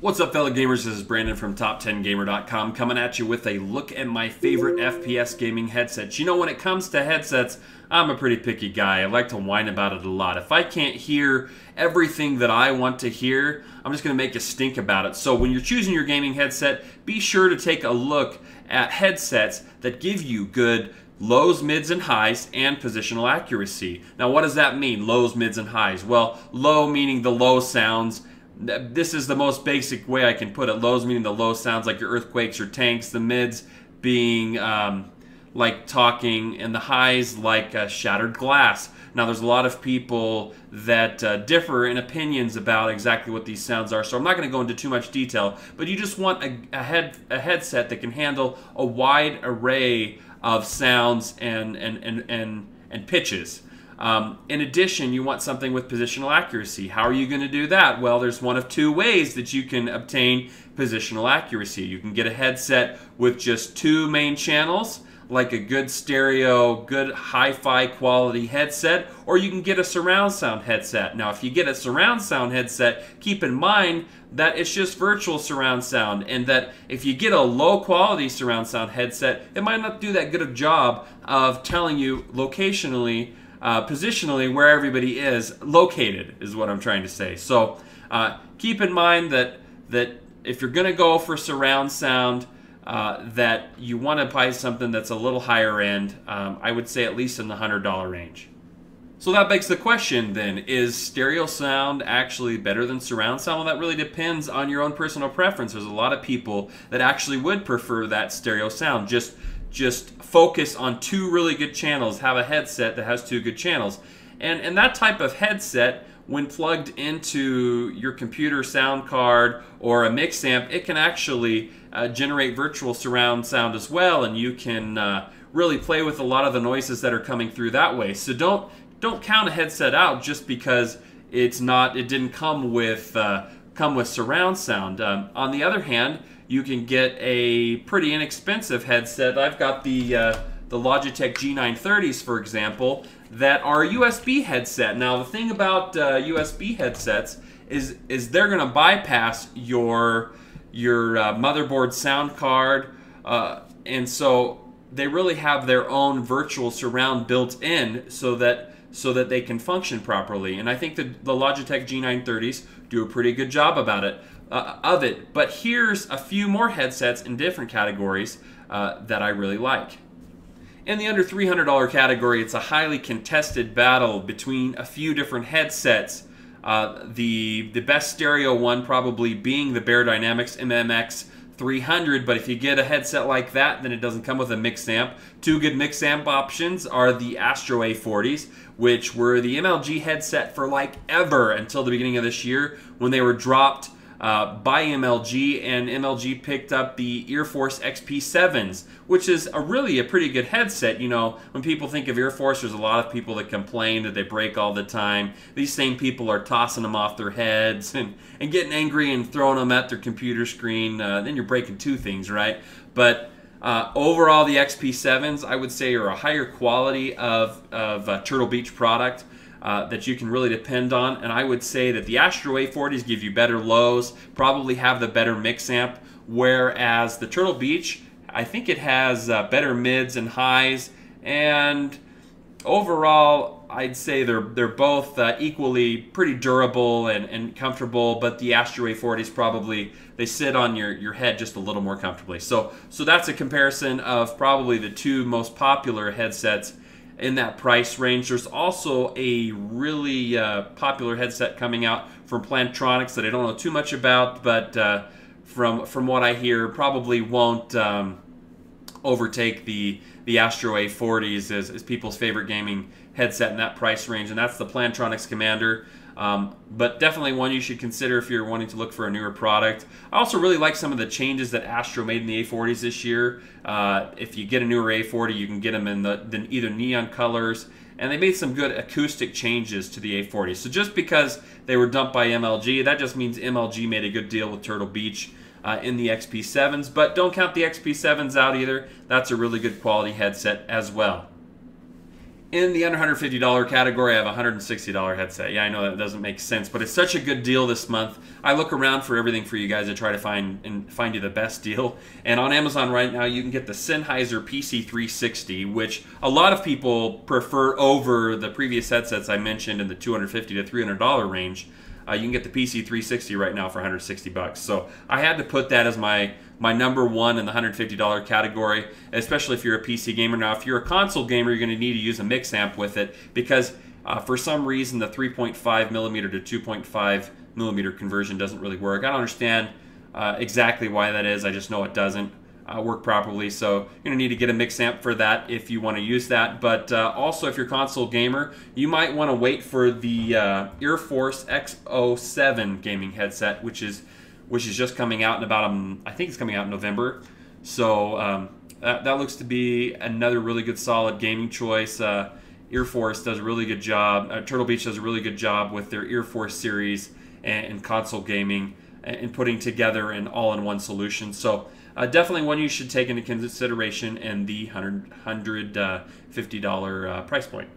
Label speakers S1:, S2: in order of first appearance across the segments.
S1: What's up, fellow gamers? This is Brandon from TopTenGamer.com coming at you with a look at my favorite FPS gaming headsets. You know, when it comes to headsets, I'm a pretty picky guy. I like to whine about it a lot. If I can't hear everything that I want to hear, I'm just going to make a stink about it. So when you're choosing your gaming headset, be sure to take a look at headsets that give you good lows, mids, and highs, and positional accuracy. Now, what does that mean, lows, mids, and highs? Well, low meaning the low sounds. This is the most basic way I can put it. Lows meaning the low sounds like your earthquakes or tanks. The mids being like talking, and the highs like shattered glass. Now, there's a lot of people that differ in opinions about exactly what these sounds are, so I'm not going to go into too much detail, but you just want a headset that can handle a wide array of sounds and pitches. In addition, you want something with positional accuracy. How are you going to do that? Well, there's one of two ways that you can obtain positional accuracy. You can get a headset with just two main channels, like a good stereo, good hi-fi quality headset, or you can get a surround sound headset. Now, if you get a surround sound headset, keep in mind that it's just virtual surround sound, and that if you get a low quality surround sound headset, it might not do that good of a job of telling you locationally, positionally where everybody is located, is what I'm trying to say. So keep in mind that if you're going to go for surround sound, that you want to buy something that's a little higher end. I would say at least in the $100 range. So that begs the question then, is stereo sound actually better than surround sound? Well, that really depends on your own personal preference. There's a lot of people that actually would prefer that stereo sound. Just focus on two really good channels, have a headset that has two good channels. And that type of headset, when plugged into your computer sound card or a mix amp, it can actually generate virtual surround sound as well, and you can really play with a lot of the noises that are coming through that way. So don't count a headset out just because it didn't come with surround sound. On the other hand, you can get a pretty inexpensive headset. I've got the Logitech G930s, for example, that are a USB headset. Now, the thing about USB headsets is they're going to bypass your motherboard sound card, and so they really have their own virtual surround built in so that they can function properly. And I think that the Logitech G930s do a pretty good job about it. But here's a few more headsets in different categories that I really like. In the under $300 category, it's a highly contested battle between a few different headsets. The best stereo one probably being the Beyerdynamic MMX 300, but if you get a headset like that, then it doesn't come with a mix amp. Two good mix amp options are the Astro A40s, which were the MLG headset for like ever until the beginning of this year when they were dropped by MLG, and MLG picked up the Earforce XP7s, which is really a pretty good headset. You know, when people think of Earforce, there's a lot of people that complain that they break all the time. These same people are tossing them off their heads and getting angry and throwing them at their computer screen. Then you're breaking two things, right? But overall, the XP7s, I would say, are a higher quality of Turtle Beach product that you can really depend on. And I would say that the Astro A40s give you better lows, probably have the better mix amp, whereas the Turtle Beach, I think it has better mids and highs, and overall I'd say they're both equally pretty durable and comfortable, but the Astro A40s probably, they sit on your head just a little more comfortably. So that's a comparison of probably the two most popular headsets in that price range. There's also a really popular headset coming out from Plantronics that I don't know too much about, but from what I hear, probably won't overtake the Astro A40s as people's favorite gaming headset in that price range, and that's the Plantronics Commander. But definitely one you should consider if you're wanting to look for a newer product. I also really like some of the changes that Astro made in the A40s this year. If you get a newer A40, you can get them in the either neon colors, and they made some good acoustic changes to the A40s. So just because they were dumped by MLG, that just means MLG made a good deal with Turtle Beach in the XP7s. But don't count the XP7s out either. That's a really good quality headset as well. In the under $150 category, I have a $160 headset. Yeah, I know that doesn't make sense, but it's such a good deal this month. I look around for everything for you guys to try to find you the best deal. And on Amazon right now, you can get the Sennheiser PC 360, which a lot of people prefer over the previous headsets I mentioned in the $250 to $300 range. You can get the PC 360 right now for $160. So I had to put that as my number one in the $150 category, especially if you're a PC gamer. Now, if you're a console gamer, you're going to need to use a mix amp with it because for some reason the 3.5 millimeter to 2.5 millimeter conversion doesn't really work. I don't understand exactly why that is. I just know it doesn't work properly. So you're going to need to get a mix amp for that if you want to use that. But also, if you're a console gamer, you might want to wait for the Air Force X07 gaming headset, which is just coming out in about, I think it's coming out in November. So that looks to be another really good solid gaming choice. Air Force does a really good job. Turtle Beach does a really good job with their Air Force series and console gaming and putting together an all-in-one solution. So definitely one you should take into consideration in the $150 price point.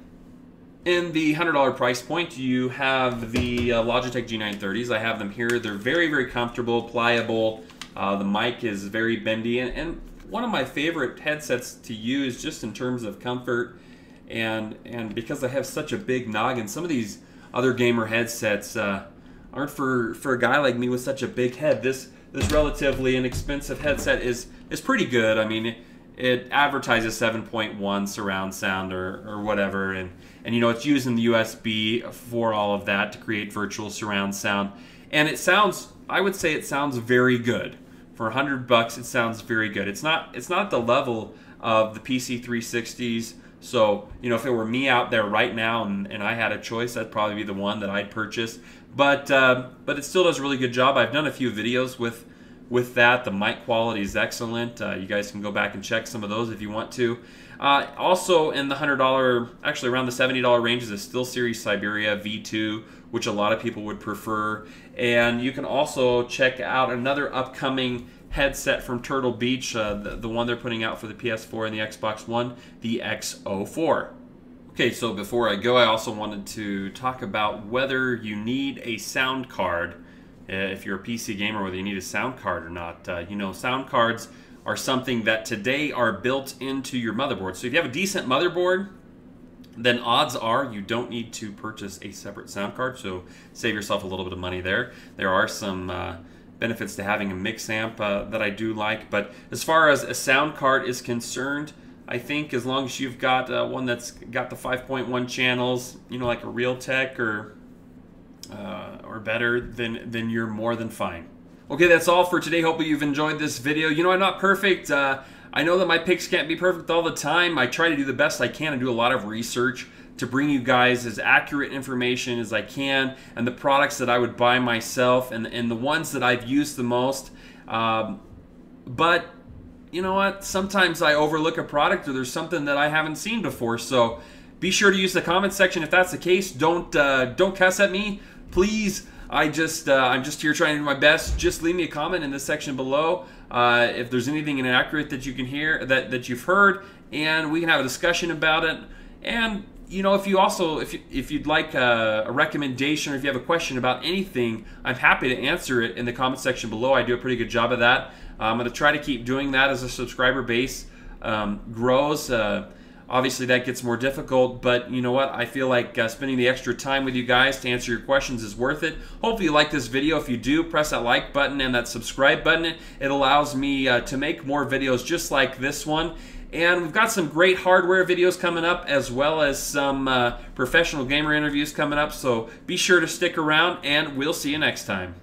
S1: In the $100 price point, you have the Logitech G930s. I have them here. They're very, very comfortable, pliable. The mic is very bendy, and one of my favorite headsets to use just in terms of comfort and because I have such a big noggin. Some of these other gamer headsets aren't for a guy like me with such a big head. This relatively inexpensive headset is pretty good. I mean, it advertises 7.1 surround sound or whatever, and you know, it's using the USB for all of that to create virtual surround sound, and it sounds, I would say it sounds very good. For $100, it sounds very good. It's not at the level of the PC 360s. So, you know, if it were me out there right now and I had a choice, that'd probably be the one that I'd purchase. But it still does a really good job. I've done a few videos with that. The mic quality is excellent. You guys can go back and check some of those if you want to. Also in the $100, actually around the $70 range is a SteelSeries Siberia V2, which a lot of people would prefer. And you can also check out another upcoming headset from Turtle Beach, the one they're putting out for the PS4 and the Xbox One, the X04. Okay, so before I go, I also wanted to talk about whether you need a sound card. If you're a PC gamer, whether you need a sound card or not. You know, sound cards are something that today are built into your motherboard. So if you have a decent motherboard, then odds are you don't need to purchase a separate sound card, so save yourself a little bit of money there. There are some benefits to having a mix amp that I do like, but as far as a sound card is concerned, I think as long as you've got one that's got the 5.1 channels, you know, like a Realtek or better, then you're more than fine. Okay, that's all for today. Hopefully you've enjoyed this video. You know, I'm not perfect. I know that my picks can't be perfect all the time. I try to do the best I can and do a lot of research to bring you guys as accurate information as I can, and the products that I would buy myself and the ones that I've used the most. But you know what? Sometimes I overlook a product or there's something that I haven't seen before. So be sure to use the comment section if that's the case. Don't cuss at me, please. I'm just here trying to do my best. Just leave me a comment in the section below if there's anything inaccurate that you can hear, that you've heard, and we can have a discussion about it. And you know, if you'd like a recommendation or if you have a question about anything, I'm happy to answer it in the comment section below. I do a pretty good job of that. I'm going to try to keep doing that as the subscriber base grows. Obviously, that gets more difficult, but you know what? I feel like spending the extra time with you guys to answer your questions is worth it. Hopefully you like this video. If you do, press that like button and that subscribe button. It allows me to make more videos just like this one. And we've got some great hardware videos coming up, as well as some professional gamer interviews coming up. So be sure to stick around, and we'll see you next time.